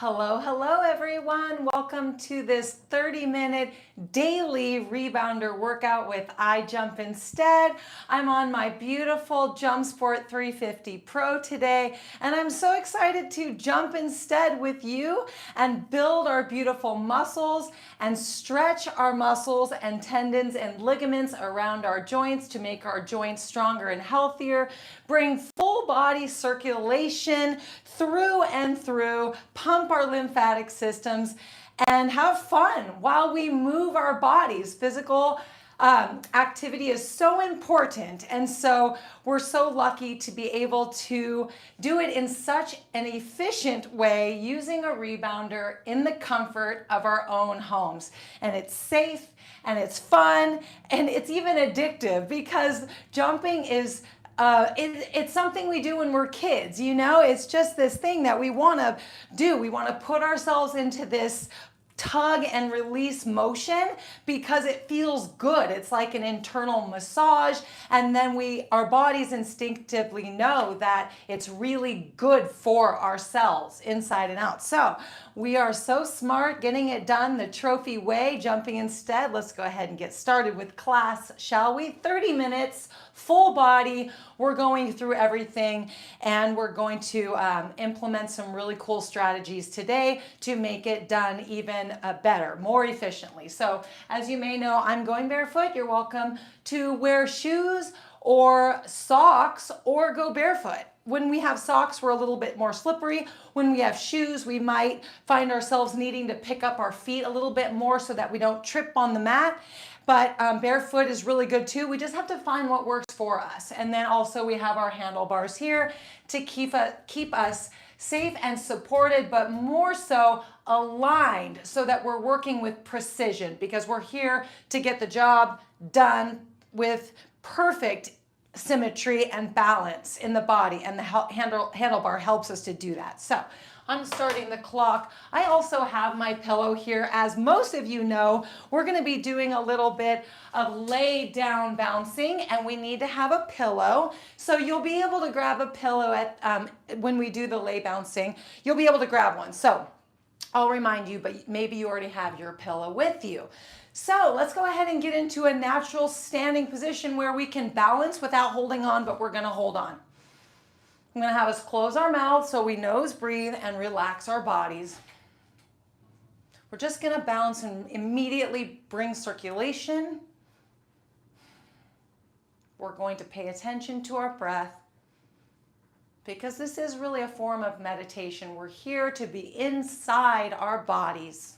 Hello, hello everyone. Welcome to this 30-minute daily rebounder workout with I Jump Instead. I'm on my beautiful JumpSport 350 Pro today, and I'm so excited to jump instead with you and build our beautiful muscles and stretch our muscles and tendons and ligaments around our joints to make our joints stronger and healthier, bring full body circulation through and through, pump our lymphatic systems, and have fun while we move our bodies. Physical activity is so important, and so we're so lucky to be able to do it in such an efficient way using a rebounder in the comfort of our own homes. And it's safe, and it's fun, and it's even addictive because jumping is it's something we do when we're kids, you know? It's just this thing that we want to do. We want to put ourselves into this tug and release motion because it feels good. It's like an internal massage, and then our bodies instinctively know that it's really good for ourselves inside and out. So we are so smart getting it done the trophy way, jumping instead. Let's go ahead and get started with class, shall we? 30 minutes, full body. We're going through everything, and we're going to implement some really cool strategies today to make it done even better, more efficiently. So as you may know, I'm going barefoot. You're welcome to wear shoes or socks or go barefoot. When we have socks, we're a little bit more slippery. When we have shoes, we might find ourselves needing to pick up our feet a little bit more so that we don't trip on the mat. But barefoot is really good too. We just have to find what works for us. And then also we have our handlebars here to keep us safe and supported, but more so aligned so that we're working with precision, because we're here to get the job done with perfect symmetry and balance in the body, and the handlebar helps us to do that. So I'm starting the clock. I also have my pillow here. As most of you know, we're going to be doing a little bit of lay down bouncing, and we need to have a pillow. So you'll be able to grab a pillow when we do the lay bouncing. You'll be able to grab one. So I'll remind you, but maybe you already have your pillow with you. So let's go ahead and get into a natural standing position where we can balance without holding on, but we're going to hold on. I'm going to have us close our mouths so we nose breathe and relax our bodies. We're just going to bounce and immediately bring circulation. We're going to pay attention to our breath, because this is really a form of meditation. We're here to be inside our bodies,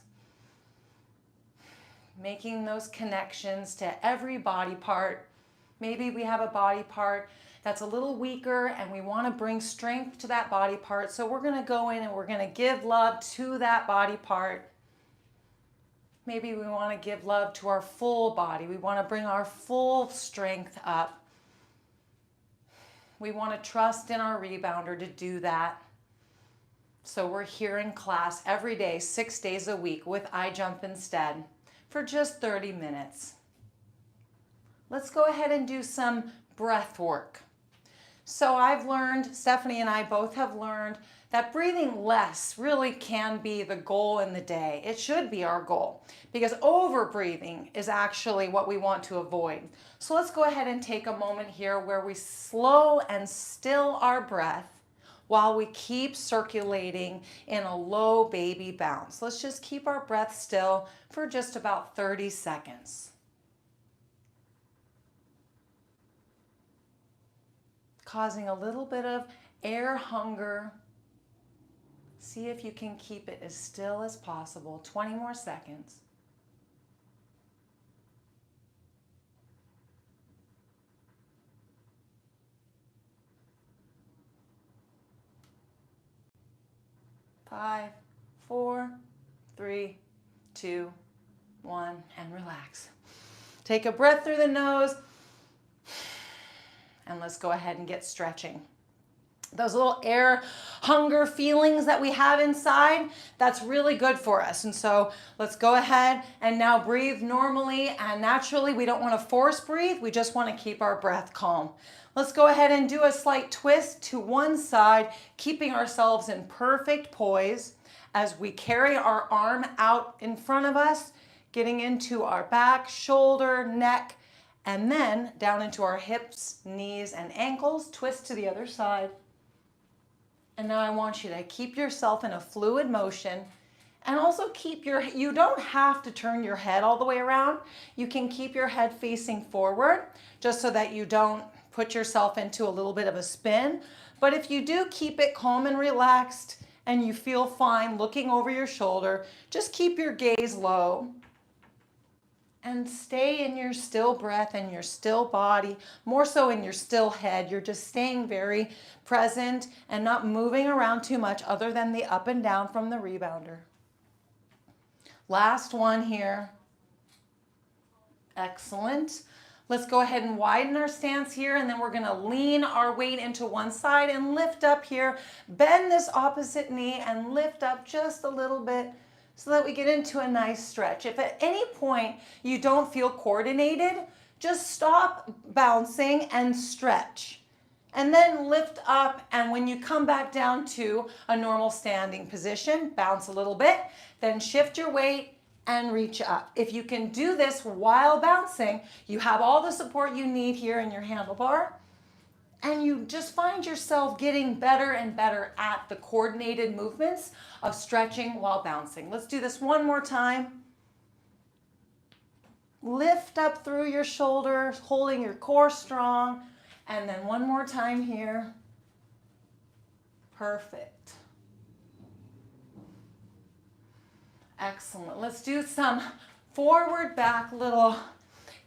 making those connections to every body part. Maybe we have a body part that's a little weaker and we want to bring strength to that body part. So we're going to go in and we're going to give love to that body part. Maybe we want to give love to our full body. We want to bring our full strength up. We want to trust in our rebounder to do that. So we're here in class every day, 6 days a week with I Jump Instead for just 30 minutes. Let's go ahead and do some breath work. So I've learned, Stephanie and I both have learned, that breathing less really can be the goal in the day. It should be our goal, because over breathing is actually what we want to avoid. So let's go ahead and take a moment here where we slow and still our breath while we keep circulating in a low baby bounce. Let's just keep our breath still for just about 30 seconds. Causing a little bit of air hunger. See if you can keep it as still as possible. 20 more seconds. Five, 4, 3, 2, 1, and relax. Take a breath through the nose. And let's go ahead and get stretching. those little air hunger feelings that we have inside, that's really good for us. And so let's go ahead and now breathe normally and naturally. We don't want to force breathe. We just want to keep our breath calm. Let's go ahead and do a slight twist to one side, keeping ourselves in perfect poise as we carry our arm out in front of us, getting into our back, shoulder, neck, and then down into our hips, knees, and ankles. Twist to the other side. And now I want you to keep yourself in a fluid motion, and also keep you don't have to turn your head all the way around. You can keep your head facing forward just so that you don't put yourself into a little bit of a spin. But if you do, keep it calm and relaxed and you feel fine looking over your shoulder, just keep your gaze low and stay in your still breath and your still body, more so in your still head. You're just staying very present and not moving around too much other than the up and down from the rebounder. Last one here. Excellent. Let's go ahead and widen our stance here, and then we're going to lean our weight into one side and lift up here. Bend this opposite knee and lift up just a little bit so that we get into a nice stretch. If at any point you don't feel coordinated, just stop bouncing and stretch. And then lift up, and when you come back down to a normal standing position, bounce a little bit, then shift your weight and reach up. If you can do this while bouncing, you have all the support you need here in your handlebar, and you just find yourself getting better and better at the coordinated movements of stretching while bouncing. Let's do this one more time. Lift up through your shoulders, holding your core strong, and then one more time here. Perfect. Excellent. Let's do some forward back, little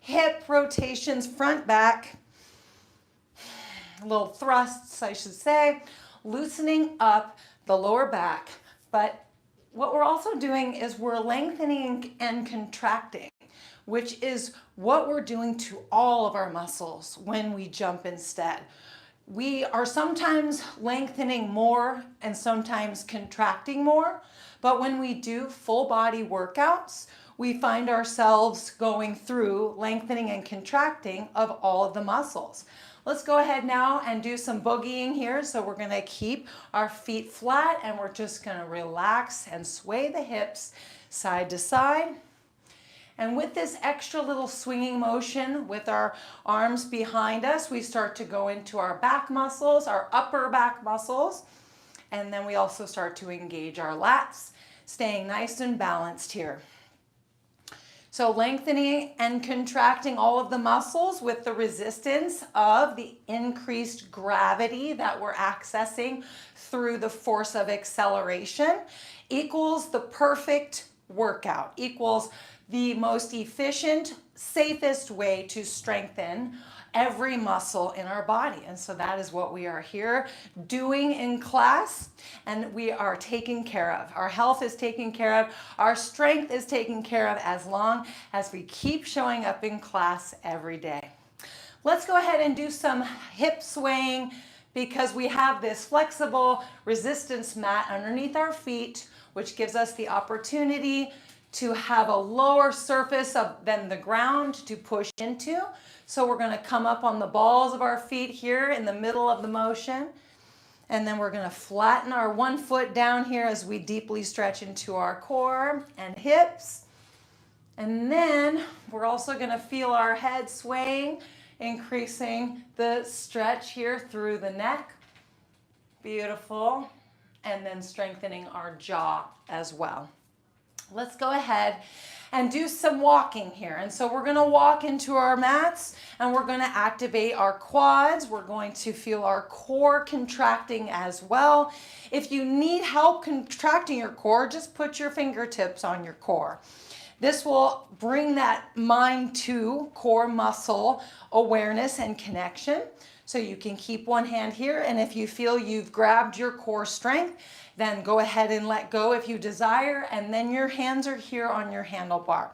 hip rotations, front back, little thrusts, I should say, loosening up the lower back. But what we're also doing is we're lengthening and contracting, which is what we're doing to all of our muscles when we jump instead. We are sometimes lengthening more and sometimes contracting more, but when we do full body workouts, we find ourselves going through lengthening and contracting of all of the muscles. Let's go ahead now and do some boogieing here. So we're gonna keep our feet flat and we're just gonna relax and sway the hips side to side. And with this extra little swinging motion with our arms behind us, we start to go into our back muscles, our upper back muscles, and then we also start to engage our lats, staying nice and balanced here. So lengthening and contracting all of the muscles with the resistance of the increased gravity that we're accessing through the force of acceleration equals the perfect workout, equals the most efficient, safest way to strengthen every muscle in our body. And so that is what we are here doing in class, and we are taken care of. Our health is taken care of, our strength is taken care of as long as we keep showing up in class every day. Let's go ahead and do some hip swaying because we have this flexible resistance mat underneath our feet, which gives us the opportunity to have a lower surface than the ground to push into. So we're gonna come up on the balls of our feet here in the middle of the motion. And then we're gonna flatten our one foot down here as we deeply stretch into our core and hips. And then we're also gonna feel our head swaying, increasing the stretch here through the neck. Beautiful. And then strengthening our jaw as well. Let's go ahead and do some walking here. And so we're going to walk into our mats and we're going to activate our quads. We're going to feel our core contracting as well. If you need help contracting your core, just put your fingertips on your core. This will bring that mind to core muscle awareness and connection. So you can keep one hand here, and if you feel you've grabbed your core strength, then go ahead and let go if you desire, and then your hands are here on your handlebar.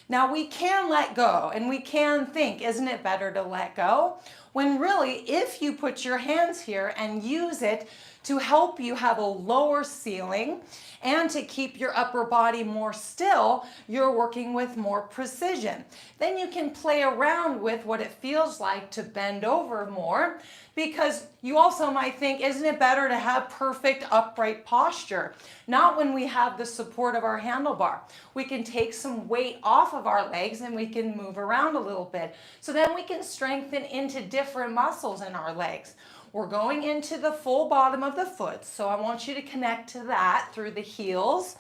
Now we can let go, and we can think, isn't it better to let go? when really, if you put your hands here and use it to help you have a lower ceiling and to keep your upper body more still, you're working with more precision. Then you can play around with what it feels like to bend over more, because you also might think, isn't it better to have perfect upright posture? Not when we have the support of our handlebar. We can take some weight off of our legs and we can move around a little bit. So then we can strengthen into different muscles in our legs. We're going into the full bottom of the foot, so I want you to connect to that through the heels,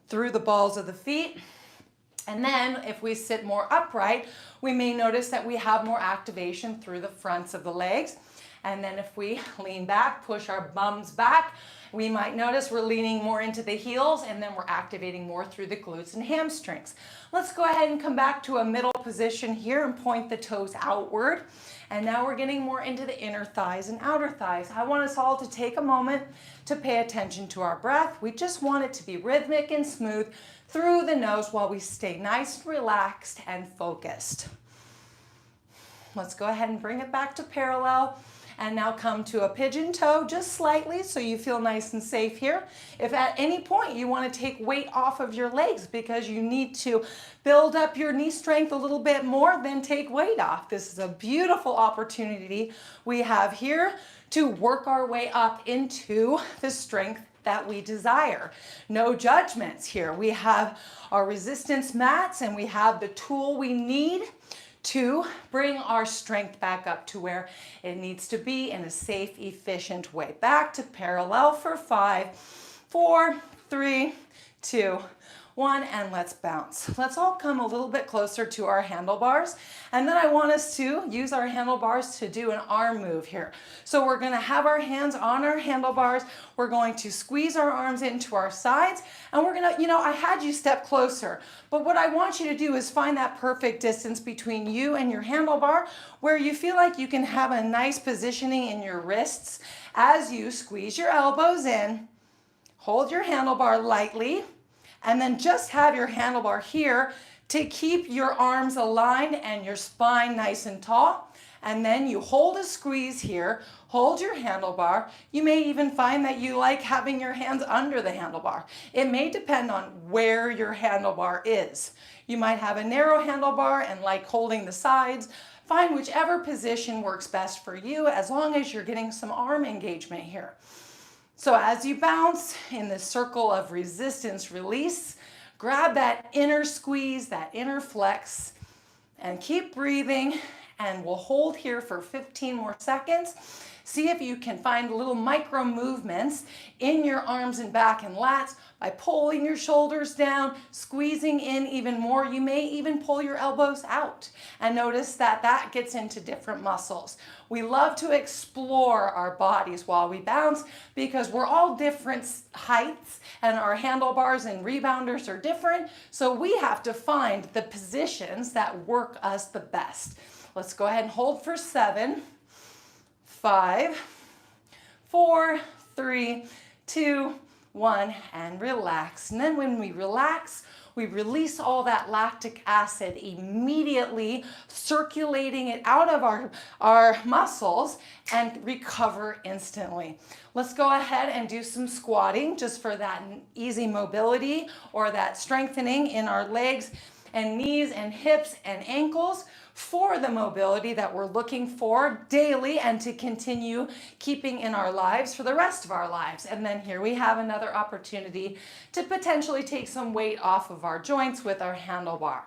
through the balls of the feet. And then if we sit more upright, we may notice that we have more activation through the fronts of the legs. And then if we lean back, push our bums back, we might notice we're leaning more into the heels, and then we're activating more through the glutes and hamstrings. Let's go ahead and come back to a middle position here and point the toes outward. And now we're getting more into the inner thighs and outer thighs. I want us all to take a moment to pay attention to our breath. We just want it to be rhythmic and smooth through the nose while we stay nice, relaxed, and focused. Let's go ahead and bring it back to parallel. And now come to a pigeon toe just slightly so you feel nice and safe here. If at any point you want to take weight off of your legs because you need to build up your knee strength a little bit more, then take weight off. This is a beautiful opportunity we have here to work our way up into the strength that we desire. No judgments here. We have our resistance mats and we have the tool we need to bring our strength back up to where it needs to be in a safe, efficient way. Back to parallel for 5, 4, 3, 2, 1, and let's bounce. Let's all come a little bit closer to our handlebars, and then I want us to use our handlebars to do an arm move here. So we're going to have our hands on our handlebars, we're going to squeeze our arms into our sides, and we're going to, I had you step closer, but what I want you to do is find that perfect distance between you and your handlebar where you feel like you can have a nice positioning in your wrists as you squeeze your elbows in, hold your handlebar lightly, and then just have your handlebar here to keep your arms aligned and your spine nice and tall. And then you hold a squeeze here, hold your handlebar. You may even find that you like having your hands under the handlebar. It may depend on where your handlebar is. You might have a narrow handlebar and like holding the sides. Find whichever position works best for you as long as you're getting some arm engagement here. So as you bounce in this circle of resistance release, grab that inner squeeze, that inner flex, and keep breathing. And we'll hold here for 15 more seconds. See if you can find little micro movements in your arms and back and lats by pulling your shoulders down, squeezing in even more. You may even pull your elbows out and notice that that gets into different muscles. We love to explore our bodies while we bounce because we're all different heights and our handlebars and rebounders are different. So we have to find the positions that work us the best. Let's go ahead and hold for 7, 5, 4, 3, 2, 1, and relax. And then when we relax, we release all that lactic acid immediately, circulating it out of our muscles and recover instantly. Let's go ahead and do some squatting just for that easy mobility or that strengthening in our legs and knees and hips and ankles for the mobility that we're looking for daily and to continue keeping in our lives for the rest of our lives. And then here we have another opportunity to potentially take some weight off of our joints with our handlebar.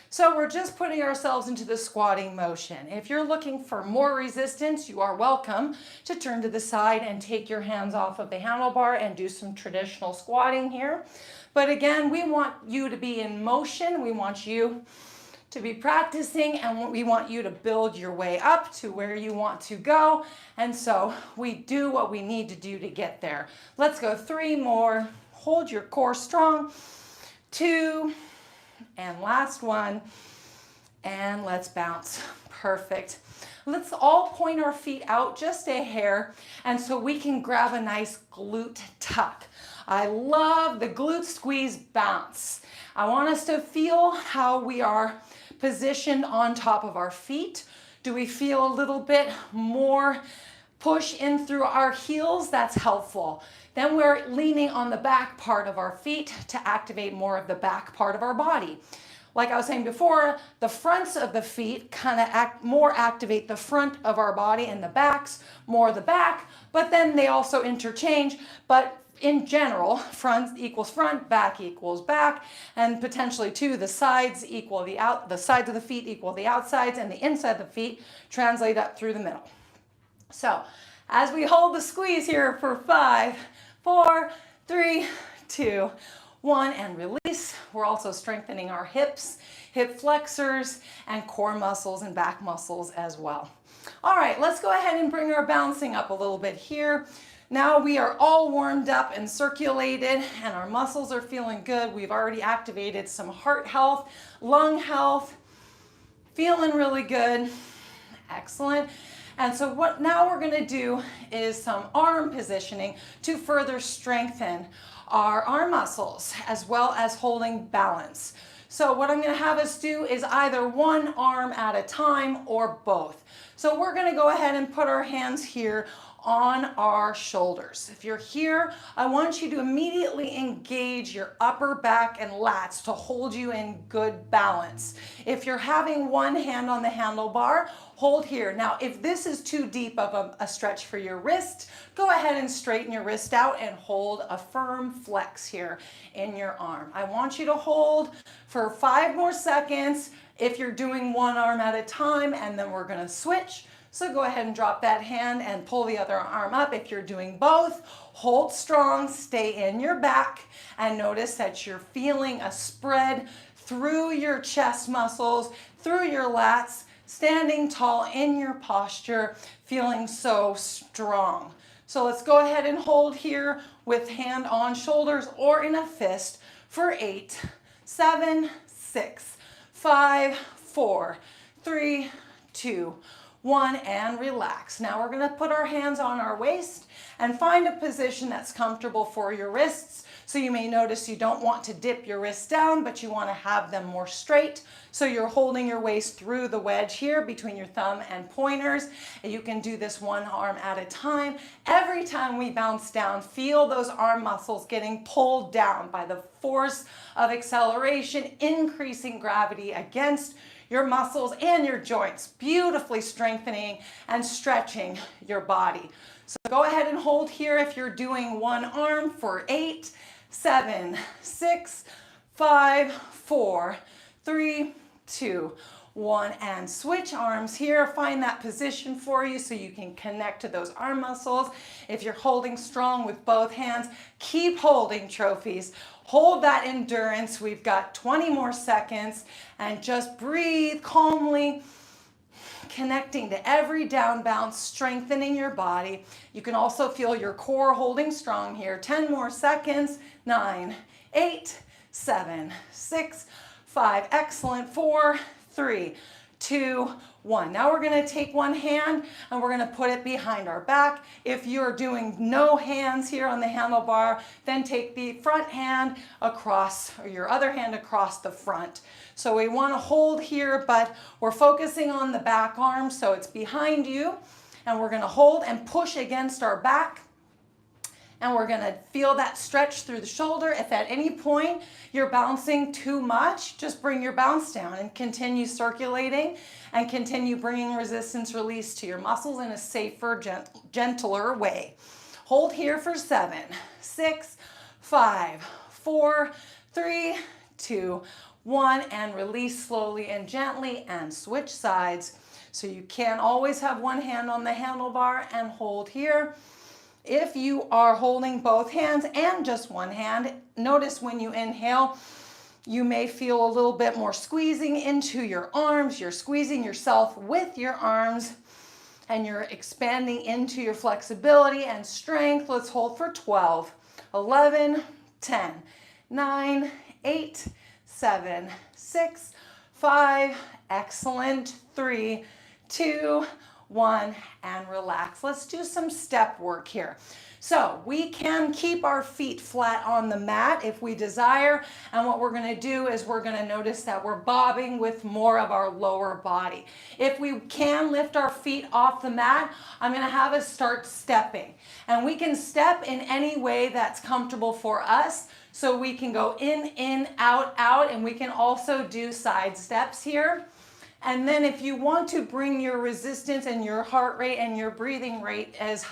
So we're just putting ourselves into the squatting motion. If you're looking for more resistance, you are welcome to turn to the side and take your hands off of the handlebar and do some traditional squatting here. But again, we want you to be in motion. We want you to be practicing, and we want you to build your way up to where you want to go. And so we do what we need to do to get there. Let's go 3 more. Hold your core strong. 2, and last one. And let's bounce. Perfect. Let's all point our feet out just a hair, and so we can grab a nice glute tuck. I love the glute squeeze bounce. I want us to feel how we are positioned on top of our feet. Do we feel a little bit more push in through our heels? That's helpful. Then we're leaning on the back part of our feet to activate more of the back part of our body. Like I was saying before, the fronts of the feet kind of more activate the front of our body, and the backs more the back, but then they also interchange. But in general, front equals front, back equals back, and potentially too, the sides equal the sides of the feet equal the outsides, and the inside of the feet translate up through the middle. So as we hold the squeeze here for 5, 4, 3, 2, 1, and release, we're also strengthening our hips, hip flexors, and core muscles and back muscles as well. All right, let's go ahead and bring our bouncing up a little bit here. Now we are all warmed up and circulated, and our muscles are feeling good. We've already activated some heart health, lung health, feeling really good. Excellent. And so what now we're going to do is some arm positioning to further strengthen our arm muscles as well as holding balance. So what I'm going to have us do is either one arm at a time or both. So we're going to go ahead and put our hands here on our shoulders. If you're here, I want you to immediately engage your upper back and lats to hold you in good balance. If you're having one hand on the handlebar, hold here. Now, if this is too deep of a stretch for your wrist, go ahead and straighten your wrist out and hold a firm flex here in your arm. I want you to hold for 5 more seconds if you're doing one arm at a time, and then we're going to switch. So go ahead and drop that hand and pull the other arm up. If you're doing both, hold strong, stay in your back, and notice that you're feeling a spread through your chest muscles, through your lats, standing tall in your posture, feeling so strong. So let's go ahead and hold here with hand on shoulders or in a fist for 8, 7, 6, 5, 4, 3, 2, 1, and relax. Now we're going to put our hands on our waist and find a position that's comfortable for your wrists. So you may notice you don't want to dip your wrists down, but you want to have them more straight. So you're holding your waist through the wedge here between your thumb and pointers. And you can do this one arm at a time. Every time we bounce down, feel those arm muscles getting pulled down by the force of acceleration, increasing gravity against your muscles and your joints, beautifully strengthening and stretching your body. So go ahead and hold here if you're doing one arm for 8, 7, 6, 5, 4, 3, 2, 1, and switch arms here. Find that position for you so you can connect to those arm muscles. If you're holding strong with both hands, keep holding, trophies. Hold that endurance. We've got 20 more seconds, and just breathe calmly, connecting to every down bounce, strengthening your body. You can also feel your core holding strong here. 10 more seconds. 9, 8, 7, 6, 5. Excellent. 4, 3, 2, 1. Now we're going to take one hand and we're going to put it behind our back. If you're doing no hands here on the handlebar, then take the front hand across, or your other hand across the front. So we want to hold here, but we're focusing on the back arm, so it's behind you, and we're going to hold and push against our back. And we're going to feel that stretch through the shoulder. If at any point you're bouncing too much, just bring your bounce down and continue circulating and continue bringing resistance release to your muscles in a safer, gentler way. Hold here for 7, 6, 5, 4, 3, 2, 1, and release slowly and gently and switch sides. So you can always have one hand on the handlebar and hold here. If you are holding both hands and just one hand, notice when you inhale, you may feel a little bit more squeezing into your arms. You're squeezing yourself with your arms, and you're expanding into your flexibility and strength. Let's hold for 12, 11, 10, 9, 8, 7, 6, 5, excellent, 3, 2, 1, and relax. Let's do some step work here. So we can keep our feet flat on the mat if we desire. And what we're going to do is we're going to notice that we're bobbing with more of our lower body. If we can lift our feet off the mat, I'm going to have us start stepping. And we can step in any way that's comfortable for us. So we can go in, out, out, and we can also do side steps here. And then if you want to bring your resistance and your heart rate and your breathing rate as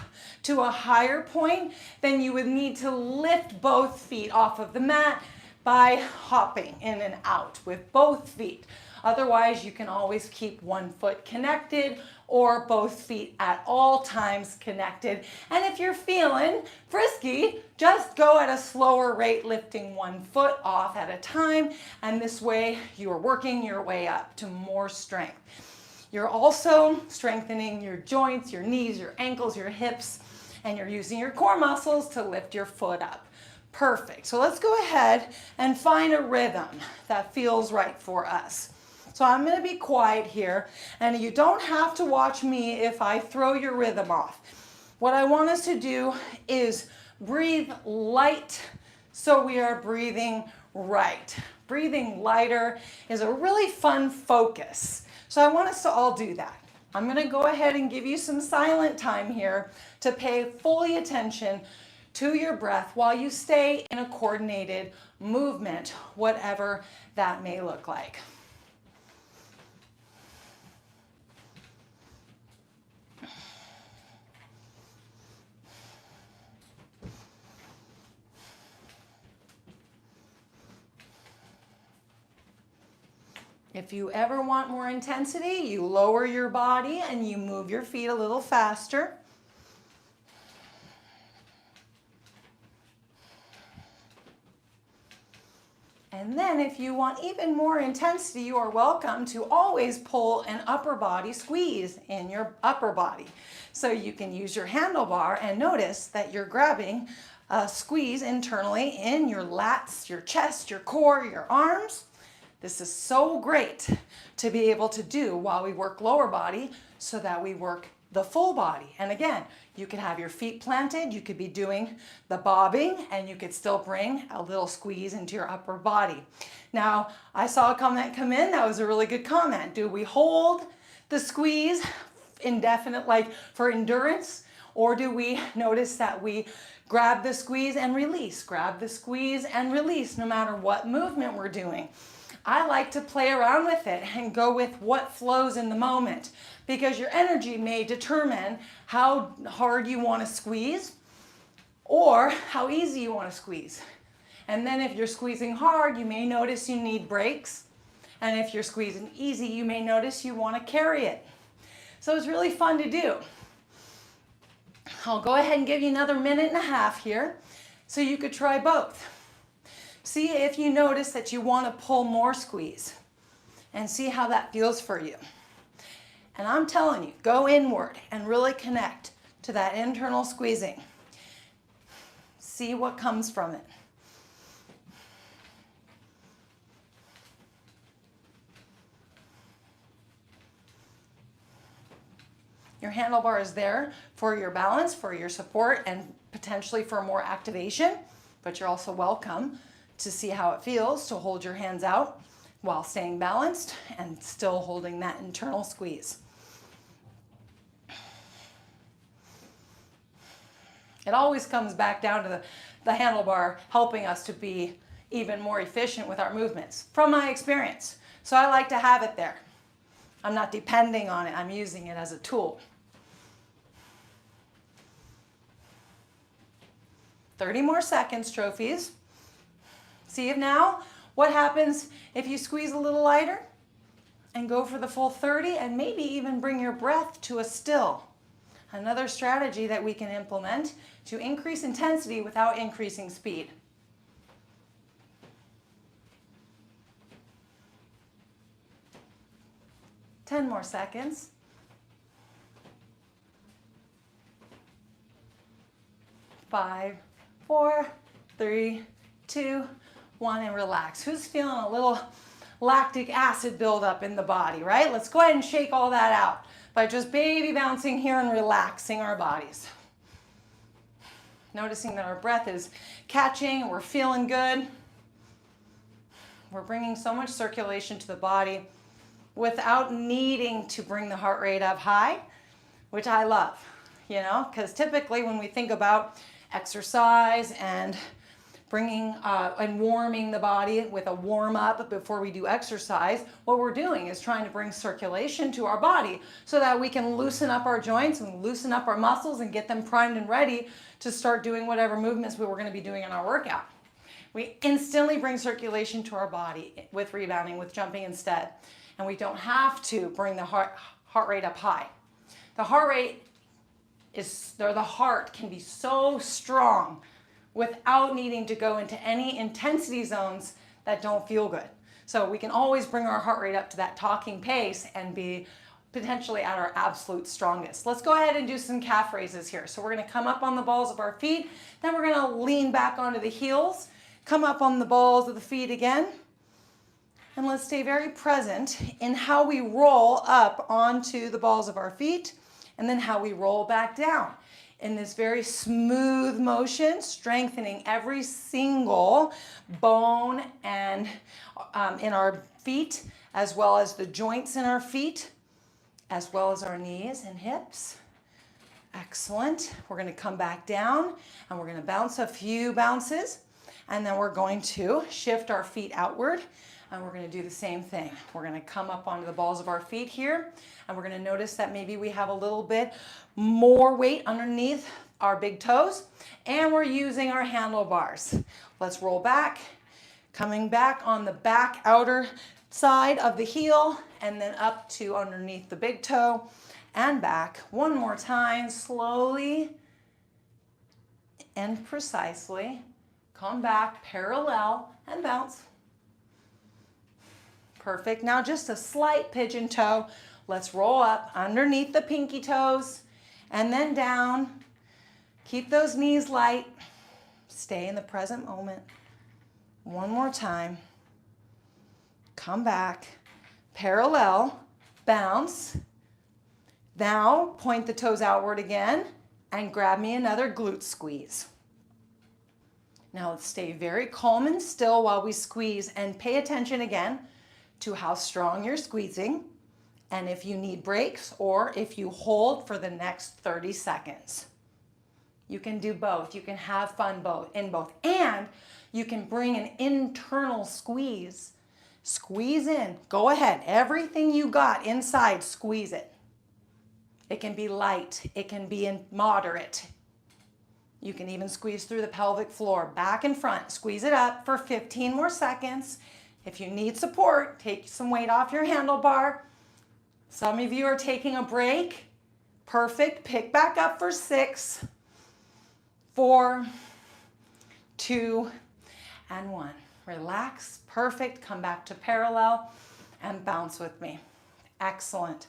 to a higher point, then you would need to lift both feet off of the mat by hopping in and out with both feet. Otherwise, you can always keep one foot connected or both feet at all times connected. And if you're feeling frisky, just go at a slower rate, lifting one foot off at a time. And this way, you're working your way up to more strength. You're also strengthening your joints, your knees, your ankles, your hips, and you're using your core muscles to lift your foot up. Perfect. So let's go ahead and find a rhythm that feels right for us. So I'm going to be quiet here, and you don't have to watch me if I throw your rhythm off. What I want us to do is breathe light so we are breathing right. Breathing lighter is a really fun focus. So I want us to all do that. I'm going to go ahead and give you some silent time here to pay fully attention to your breath while you stay in a coordinated movement, whatever that may look like. If you ever want more intensity, you lower your body and you move your feet a little faster. And then if you want even more intensity, you are welcome to always pull an upper body squeeze in your upper body. So you can use your handlebar and notice that you're grabbing a squeeze internally in your lats, your chest, your core, your arms. This is so great to be able to do while we work lower body so that we work the full body. And again, you could have your feet planted, you could be doing the bobbing, and you could still bring a little squeeze into your upper body. Now, I saw a comment come in, that was a really good comment. Do we hold the squeeze indefinite, like for endurance, or do we notice that we grab the squeeze and release, grab the squeeze and release, no matter what movement we're doing? I like to play around with it and go with what flows in the moment, because your energy may determine how hard you want to squeeze or how easy you want to squeeze. And then if you're squeezing hard, you may notice you need breaks. And if you're squeezing easy, you may notice you want to carry it. So it's really fun to do. I'll go ahead and give you another minute and a half here so you could try both. See if you notice that you want to pull more squeeze and see how that feels for you. And I'm telling you, go inward and really connect to that internal squeezing. See what comes from it. Your handlebar is there for your balance, for your support, and potentially for more activation, but you're also welcome to see how it feels to hold your hands out while staying balanced and still holding that internal squeeze. It always comes back down to the handlebar helping us to be even more efficient with our movements, from my experience. So I like to have it there. I'm not depending on it, I'm using it as a tool. 30 more seconds, trophies. See if now, what happens if you squeeze a little lighter and go for the full 30 and maybe even bring your breath to a still. Another strategy that we can implement to increase intensity without increasing speed. Ten more seconds. 5, 4, 3, 2, 1, and relax. Who's feeling a little lactic acid buildup in the body, right? Let's go ahead and shake all that out by just baby bouncing here and relaxing our bodies. noticing that our breath is catching and we're feeling good. We're bringing so much circulation to the body without needing to bring the heart rate up high, which I love, you know, because typically when we think about exercise and bringing and warming the body with a warm up before we do exercise, what we're doing is trying to bring circulation to our body so that we can loosen up our joints and loosen up our muscles and get them primed and ready to start doing whatever movements we were going to be doing in our workout. We instantly bring circulation to our body with rebounding, with jumping instead. And we don't have to bring the heart rate up high. The heart rate the heart can be so strong without needing to go into any intensity zones that don't feel good. So we can always bring our heart rate up to that talking pace and be potentially at our absolute strongest. Let's go ahead and do some calf raises here. So we're gonna come up on the balls of our feet, then we're gonna lean back onto the heels, come up on the balls of the feet again, and let's stay very present in how we roll up onto the balls of our feet and then how we roll back down. In this very smooth motion, strengthening every single bone and in our feet, as well as the joints in our feet, as well as our knees and hips. Excellent. We're going to come back down and we're going to bounce a few bounces, and then we're going to shift our feet outward. And we're going to do the same thing. We're going to come up onto the balls of our feet here, and we're going to notice that maybe we have a little bit more weight underneath our big toes, and we're using our handlebars. Let's roll back, coming back on the back outer side of the heel, and then up to underneath the big toe, and back. One more time, slowly and precisely. Come back, parallel, and bounce. Perfect. Now just a slight pigeon toe. Let's roll up underneath the pinky toes and then down. Keep those knees light. Stay in the present moment. One more time. Come back. Parallel. Bounce. Now point the toes outward again and grab me another glute squeeze. Now let's stay very calm and still while we squeeze, and pay attention again to how strong you're squeezing, and if you need breaks or if you hold for the next 30 seconds. You can do both. You can have fun in both, and you can bring an internal squeeze. Squeeze in. Go ahead. Everything you got inside, squeeze it. It can be light. It can be moderate. You can even squeeze through the pelvic floor, back and front. Squeeze it up for 15 more seconds. If you need support, take some weight off your handlebar. Some of you are taking a break. Perfect. Pick back up for 6, 4, 2, and 1. Relax. Perfect. Come back to parallel and bounce with me. Excellent.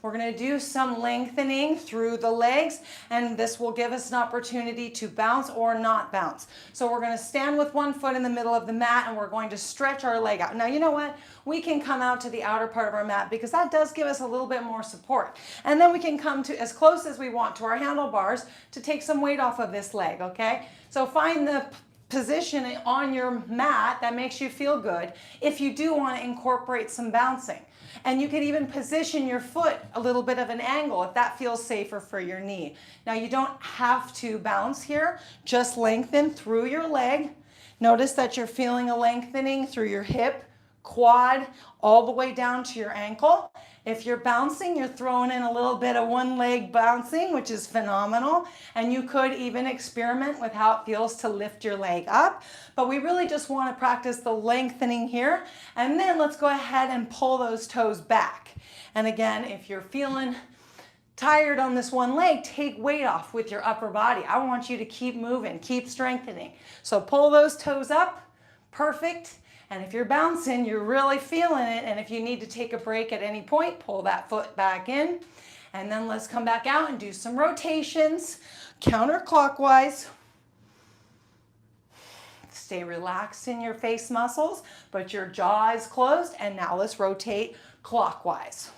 We're going to do some lengthening through the legs, and this will give us an opportunity to bounce or not bounce. So we're going to stand with one foot in the middle of the mat, and we're going to stretch our leg out. Now, you know what? We can come out to the outer part of our mat because that does give us a little bit more support. And then we can come to as close as we want to our handlebars to take some weight off of this leg, okay? So find the position on your mat that makes you feel good if you do want to incorporate some bouncing. And you can even position your foot a little bit of an angle if that feels safer for your knee. Now you don't have to bounce here, just lengthen through your leg. Notice that you're feeling a lengthening through your hip, quad, all the way down to your ankle. If you're bouncing, you're throwing in a little bit of one leg bouncing, which is phenomenal. And you could even experiment with how it feels to lift your leg up. But we really just want to practice the lengthening here. And then let's go ahead and pull those toes back. And again, if you're feeling tired on this one leg, take weight off with your upper body. I want you to keep moving, keep strengthening. So pull those toes up. Perfect. And if you're bouncing, you're really feeling it. And if you need to take a break at any point, pull that foot back in. And then let's come back out and do some rotations, counterclockwise. Stay relaxed in your face muscles, but your jaw is closed. And now let's rotate clockwise.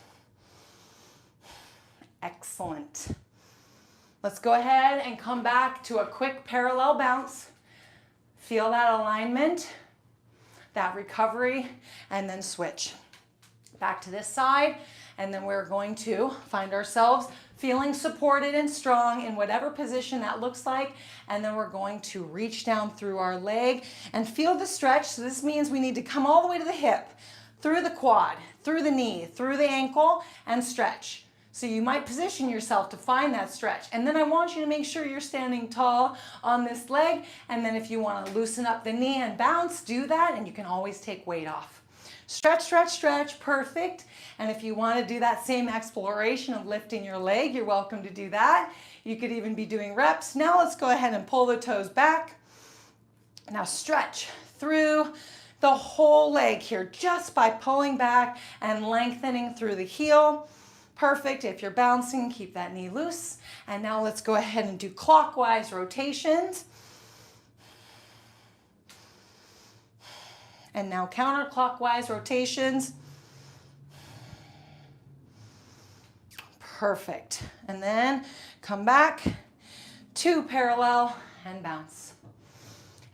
Excellent. Let's go ahead and come back to a quick parallel bounce. Feel that alignment, that recovery, and then switch. Back to this side, and then we're going to find ourselves feeling supported and strong in whatever position that looks like, and then we're going to reach down through our leg and feel the stretch. So this means we need to come all the way to the hip, through the quad, through the knee, through the ankle, and stretch. So you might position yourself to find that stretch. And then I want you to make sure you're standing tall on this leg, and then if you want to loosen up the knee and bounce, do that, and you can always take weight off. Stretch, stretch, stretch, perfect. And if you want to do that same exploration of lifting your leg, you're welcome to do that. You could even be doing reps. Now let's go ahead and pull the toes back. Now stretch through the whole leg here just by pulling back and lengthening through the heel. Perfect. If you're bouncing, keep that knee loose. And now let's go ahead and do clockwise rotations. And now counterclockwise rotations. Perfect. And then come back, 2 parallel and bounce.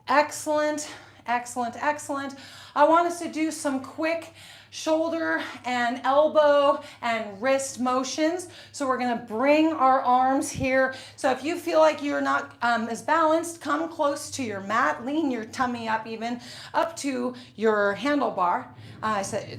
Excellent, excellent, excellent. I want us to do some quick shoulder and elbow and wrist motions. So we're going to bring our arms here. So if you feel like you're not as balanced, come close to your mat, lean your tummy up even up to your handlebar.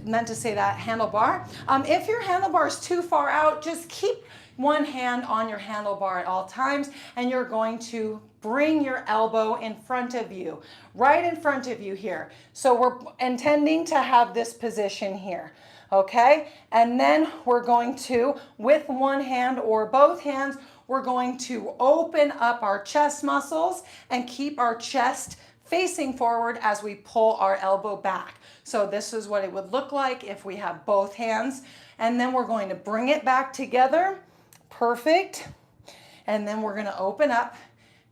Meant to say that handlebar. If your handlebar is too far out, just keep one hand on your handlebar at all times, and you're going to bring your elbow in front of you, right in front of you here. So we're intending to have this position here, okay? And then we're going to, with one hand or both hands, we're going to open up our chest muscles and keep our chest facing forward as we pull our elbow back. So this is what it would look like if we have both hands. And then we're going to bring it back together. Perfect. And then we're going to open up.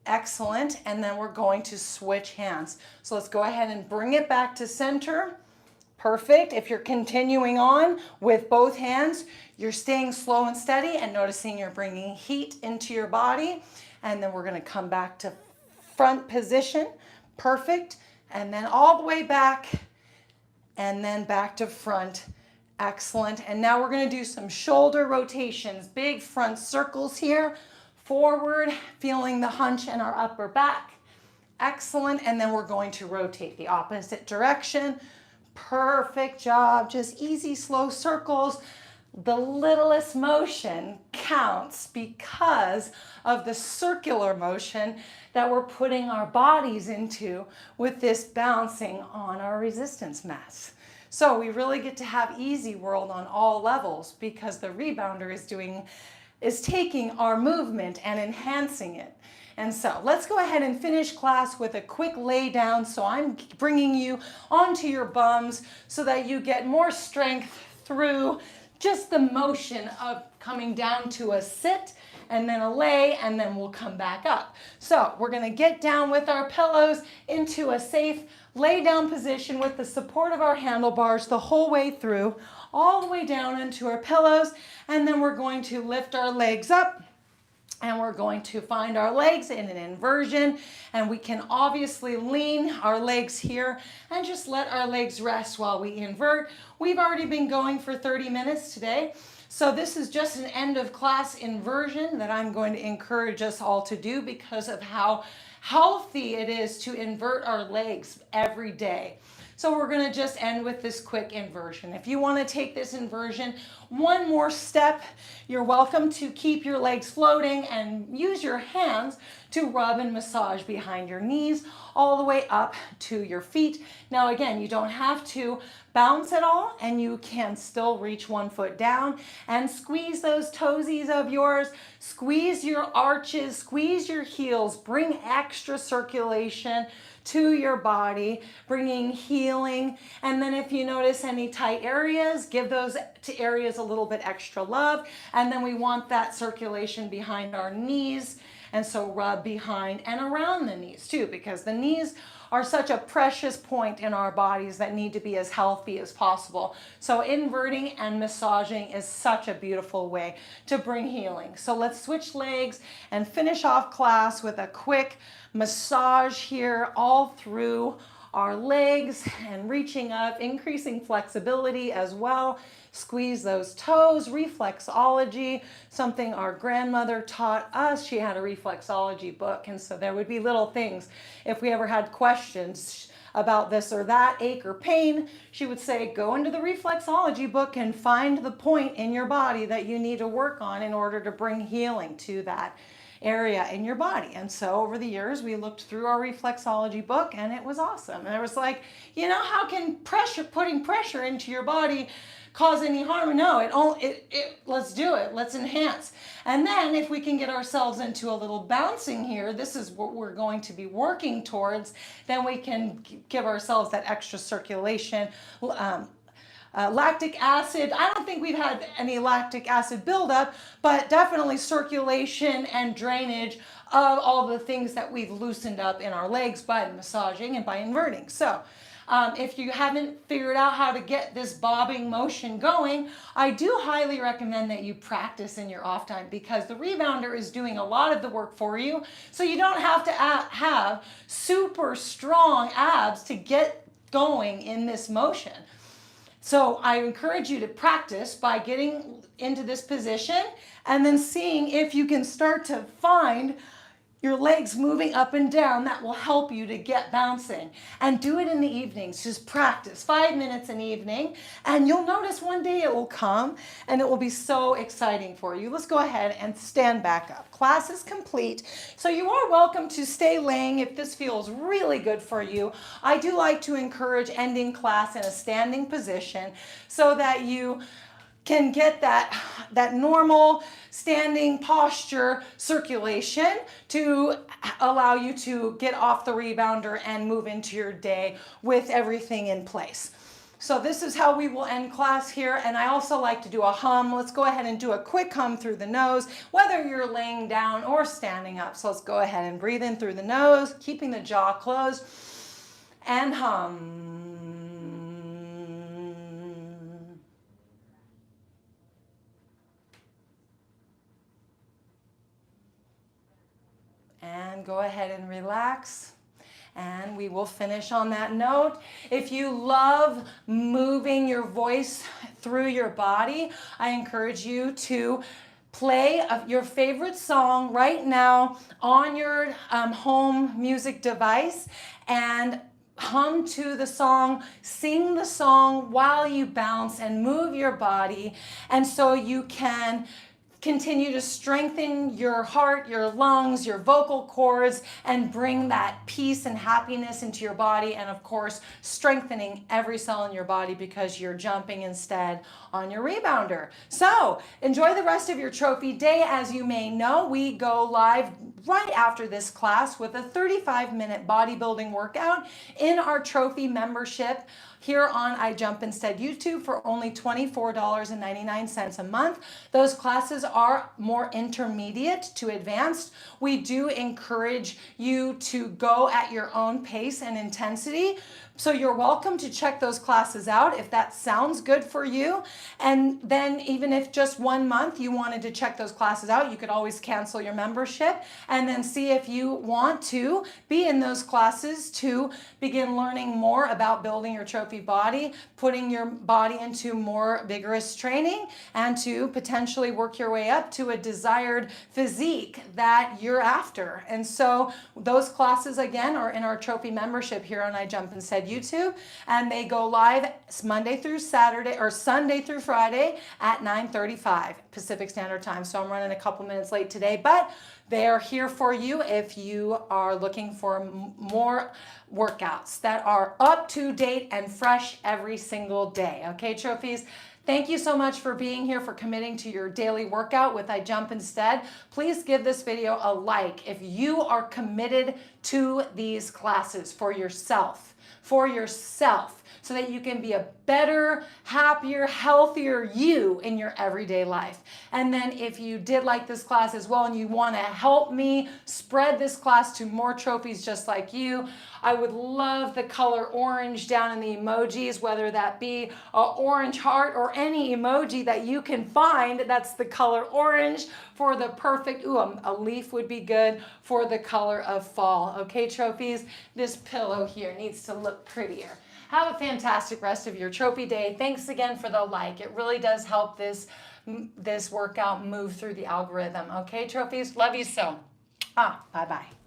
Excellent. And then we're going to switch hands. So let's go ahead and bring it back to center. Perfect. If you're continuing on with both hands, you're staying slow and steady and noticing you're bringing heat into your body. And then we're going to come back to front position. Perfect. And then all the way back and then back to front. Excellent. And now we're going to do some shoulder rotations, big front circles here, forward, feeling the hunch in our upper back. Excellent. And then we're going to rotate the opposite direction. Perfect job. Just easy, slow circles. The littlest motion counts because of the circular motion that we're putting our bodies into with this bouncing on our resistance mats. So we really get to have easy world on all levels because the rebounder is taking our movement and enhancing it. And so let's go ahead and finish class with a quick lay down. So I'm bringing you onto your bums so that you get more strength through just the motion of coming down to a sit and then a lay, and then we'll come back up. So we're going to get down with our pillows into a safe lay down position with the support of our handlebars the whole way through, all the way down into our pillows, and then we're going to lift our legs up. And we're going to find our legs in an inversion, and we can obviously lean our legs here and just let our legs rest while we invert. We've already been going for 30 minutes today, so this is just an end of class inversion that I'm going to encourage us all to do because of how healthy it is to invert our legs every day. So we're going to just end with this quick inversion. If you want to take this inversion one more step, you're welcome to keep your legs floating and use your hands to rub and massage behind your knees all the way up to your feet. Now again, you don't have to bounce at all, and you can still reach one foot down and squeeze those toesies of yours, squeeze your arches, squeeze your heels, bring extra circulation to your body, bringing healing. And then if you notice any tight areas, give those areas a little bit extra love. And then we want that circulation behind our knees And so rub behind and around the knees too, because the knees are such a precious point in our bodies that need to be as healthy as possible. So inverting and massaging is such a beautiful way to bring healing. So let's switch legs and finish off class with a quick massage here all through our legs and reaching up, increasing flexibility as well. Squeeze those toes, reflexology, something our grandmother taught us. She had a reflexology book, and so there would be little things. If we ever had questions about this or that, ache or pain, she would say, go into the reflexology book and find the point in your body that you need to work on in order to bring healing to that area in your body. And so over the years, we looked through our reflexology book, and it was awesome. And I was like, you know, how can putting pressure into your body cause any harm? No, let's do it. Let's enhance. And then if we can get ourselves into a little bouncing here, this is what we're going to be working towards, then we can give ourselves that extra circulation. Lactic acid, I don't think we've had any lactic acid buildup, but definitely circulation and drainage of all the things that we've loosened up in our legs by massaging and by inverting. So if you haven't figured out how to get this bobbing motion going, I do highly recommend that you practice in your off time, because the rebounder is doing a lot of the work for you. So you don't have to have super strong abs to get going in this motion. So I encourage you to practice by getting into this position and then seeing if you can start to find your legs moving up and down. That will help you to get bouncing. And do it in the evenings. Just practice 5 minutes an evening, and you'll notice one day it will come and it will be so exciting for you. Let's go ahead and stand back up. Class is complete. So you are welcome to stay laying if this feels really good for you. I do like to encourage ending class in a standing position so that you can get that normal standing posture circulation to allow you to get off the rebounder and move into your day with everything in place. So this is how we will end class here. And I also like to do a hum. Let's go ahead and do a quick hum through the nose, whether you're laying down or standing up. So let's go ahead and breathe in through the nose, keeping the jaw closed, and hum. And go ahead and relax. And we will finish on that note. If you love moving your voice through your body, I encourage you to play your favorite song right now on your home music device and hum to the song, sing the song while you bounce and move your body. And so you can continue to strengthen your heart, your lungs, your vocal cords, and bring that peace and happiness into your body. And of course, strengthening every cell in your body because you're jumping instead on your rebounder. So enjoy the rest of your trophy day. As you may know, we go live right after this class with a 35-minute bodybuilding workout in our trophy membership here on I Jump Instead YouTube for only $24.99 a month. Those classes are more intermediate to advanced. We do encourage you to go at your own pace and intensity. So you're welcome to check those classes out if that sounds good for you. And then even if just 1 month you wanted to check those classes out, you could always cancel your membership and then see if you want to be in those classes to begin learning more about building your trophy body, putting your body into more vigorous training, and to potentially work your way up to a desired physique that you're after. And so those classes again are in our trophy membership here on I Jump Instead YouTube, and they go live Monday through Saturday or Sunday through Friday at 9:35 Pacific Standard Time. So I'm running a couple minutes late today, but they are here for you if you are looking for more workouts that are up to date and fresh every single day. Okay, trophies? Thank you so much for being here, for committing to your daily workout with I Jump Instead. Please give this video a like if you are committed to these classes for yourself, so that you can be a better, happier, healthier you in your everyday life. And then if you did like this class as well and you want to help me spread this class to more trophies just like you, I would love the color orange down in the emojis, whether that be an orange heart or any emoji that you can find that's the color orange for the perfect, a leaf would be good for the color of fall. Okay, trophies, this pillow here needs to look prettier. Have a fantastic rest of your trophy day. Thanks again for the like. It really does help this workout move through the algorithm. Okay, trophies? Love you so. Bye-bye.